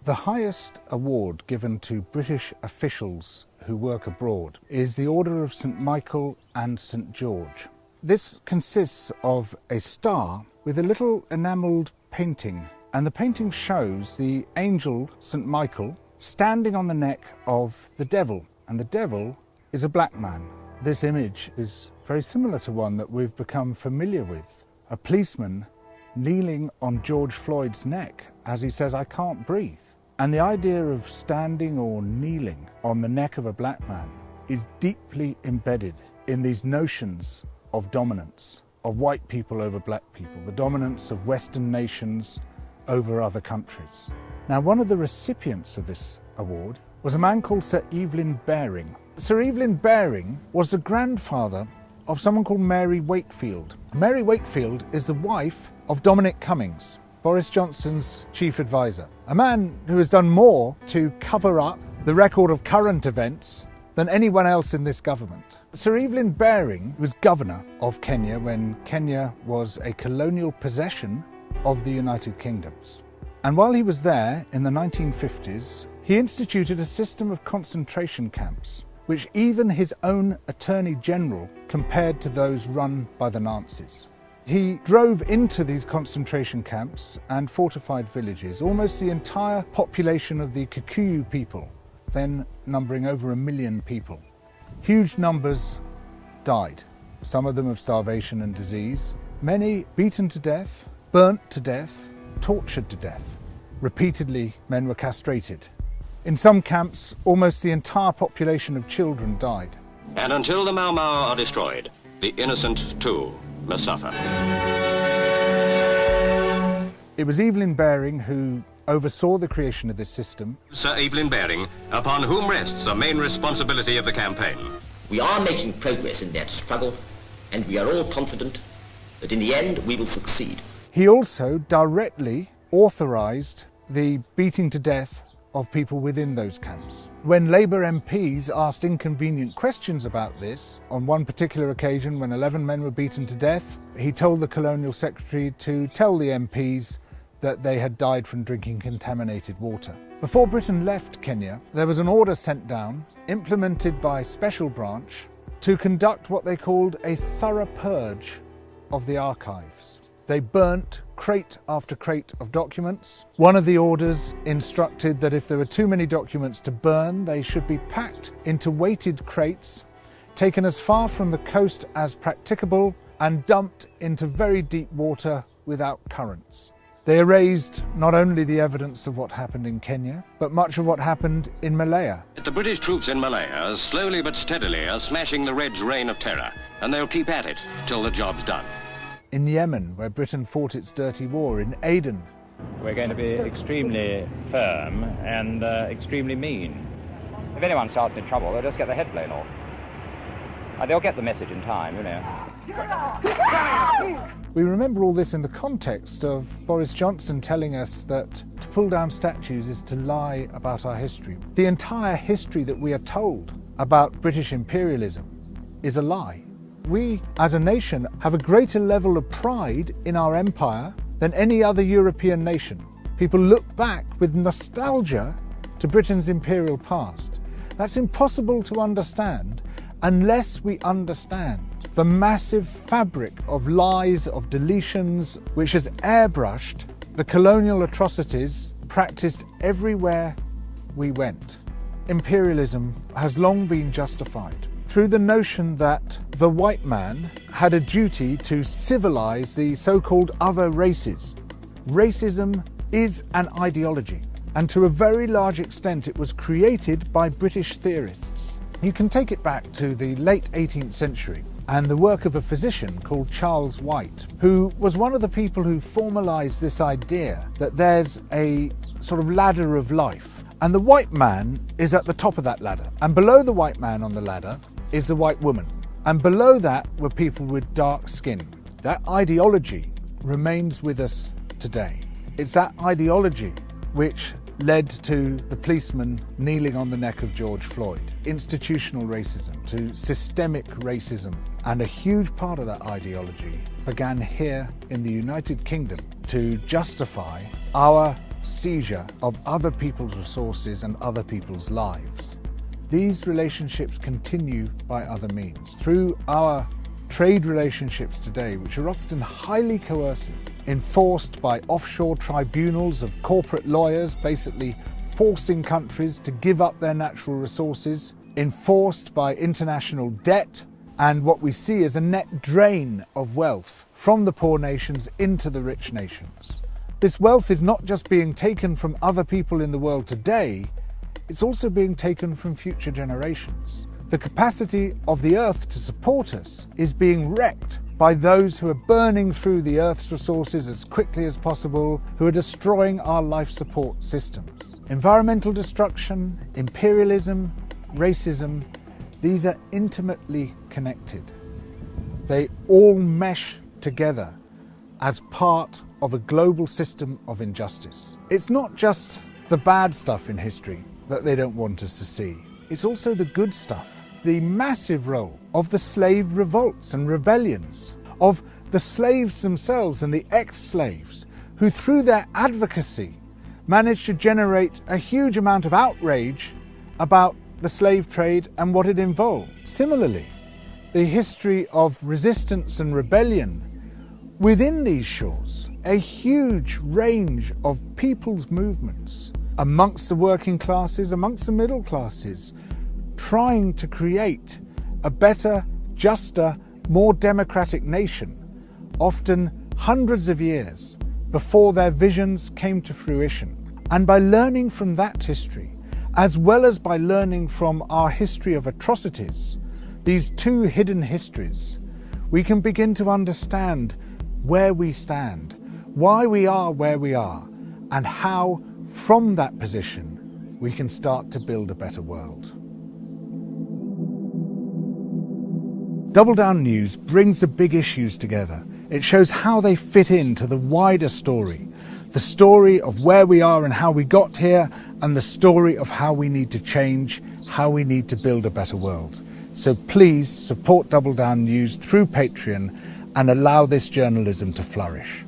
The highest award given to British officials who work abroad is the Order of St Michael and St George. This consists of a star with a little enamelled painting, and the painting shows the angel St Michael standing on the neck of the devil, and the devil is a black man. This image is very similar to one that we've become familiar with. A policeman kneeling on George Floyd's neck as he says, "I can't breathe." And the idea of standing or kneeling on the neck of a black man is deeply embedded in these notions of dominance, of white people over black people, the dominance of Western nations over other countries. Now, one of the recipients of this award was a man called Sir Evelyn Baring. Sir Evelyn Baring was the grandfather of someone called Mary Wakefield. Mary Wakefield is the wife of Dominic Cummings, Boris Johnson's chief advisor, a man who has done more to cover up the record of current events than anyone else in this government. Sir Evelyn Baring was governor of Kenya when Kenya was a colonial possession of the United Kingdoms. And while he was there in the 1950s, he instituted a system of concentration camps, which even his own Attorney General compared to those run by the Nazis. He drove into these concentration camps and fortified villages. Almost the entire population of the Kikuyu people, then numbering over 1 million people. Huge numbers died, some of them of starvation and disease. Many beaten to death, burnt to death, tortured to death. Repeatedly, men were castrated. In some camps, almost the entire population of children died. And until the Mau Mau are destroyed, the innocent too must suffer. It was Evelyn Baring who oversaw the creation of this system. Sir Evelyn Baring, upon whom rests the main responsibility of the campaign. We are making progress in that struggle, and we are all confident that in the end we will succeed. He also directly authorised the beating to death of people within those camps. When Labour MPs asked inconvenient questions about this, on one particular occasion when 11 men were beaten to death, he told the Colonial Secretary to tell the MPs that they had died from drinking contaminated water. Before Britain left Kenya, there was an order sent down, implemented by Special Branch, to conduct what they called a thorough purge of the archives. They burnt crate after crate of documents. One of the orders instructed that if there were too many documents to burn, they should be packed into weighted crates, taken as far from the coast as practicable, and dumped into very deep water without currents. They erased not only the evidence of what happened in Kenya, but much of what happened in Malaya. The British troops in Malaya, slowly but steadily, are smashing the Red's reign of terror, and they'll keep at it till the job's done. In Yemen, where Britain fought its dirty war, in Aden. We're going to be extremely firm and extremely mean. If anyone starts any trouble, they'll just get the head blown off. They'll get the message in time, you know. We remember all this in the context of Boris Johnson telling us that to pull down statues is to lie about our history. The entire history that we are told about British imperialism is a lie. We, as a nation, have a greater level of pride in our empire than any other European nation. People look back with nostalgia to Britain's imperial past. That's impossible to understand unless we understand the massive fabric of lies, of deletions, which has airbrushed the colonial atrocities practiced everywhere we went. Imperialism has long been justified through the notion that the white man had a duty to civilize the so-called other races. Racism is an ideology, and to a very large extent it was created by British theorists. You can take it back to the late 18th century and the work of a physician called Charles White, who was one of the people who formalized this idea that there's a sort of ladder of life, and the white man is at the top of that ladder, and below the white man on the ladder is the white woman, and below that were people with dark skin. That ideology remains with us today. It's that ideology which led to the policeman kneeling on the neck of George Floyd, institutional racism, to systemic racism, and a huge part of that ideology began here in the United Kingdom to justify our seizure of other people's resources and other people's lives. These relationships continue by other means, through our trade relationships today, which are often highly coercive, enforced by offshore tribunals of corporate lawyers, basically forcing countries to give up their natural resources, enforced by international debt, and what we see is a net drain of wealth from the poor nations into the rich nations. This wealth is not just being taken from other people in the world today, it's also being taken from future generations. The capacity of the earth to support us is being wrecked by those who are burning through the earth's resources as quickly as possible, who are destroying our life support systems. Environmental destruction, imperialism, racism, these are intimately connected. They all mesh together as part of a global system of injustice. It's not just the bad stuff in history that they don't want us to see. It's also the good stuff. The massive role of the slave revolts and rebellions, of the slaves themselves and the ex-slaves, who through their advocacy managed to generate a huge amount of outrage about the slave trade and what it involved. Similarly, the history of resistance and rebellion within these shores, a huge range of people's movements amongst the working classes, amongst the middle classes, trying to create a better, juster, more democratic nation, often hundreds of years before their visions came to fruition. And by learning from that history, as well as by learning from our history of atrocities, these two hidden histories, we can begin to understand where we stand, why we are where we are, and how, from that position, we can start to build a better world. Double Down News brings the big issues together. It shows how they fit into the wider story. The story of where we are and how we got here, and the story of how we need to change, how we need to build a better world. So please support Double Down News through Patreon and allow this journalism to flourish.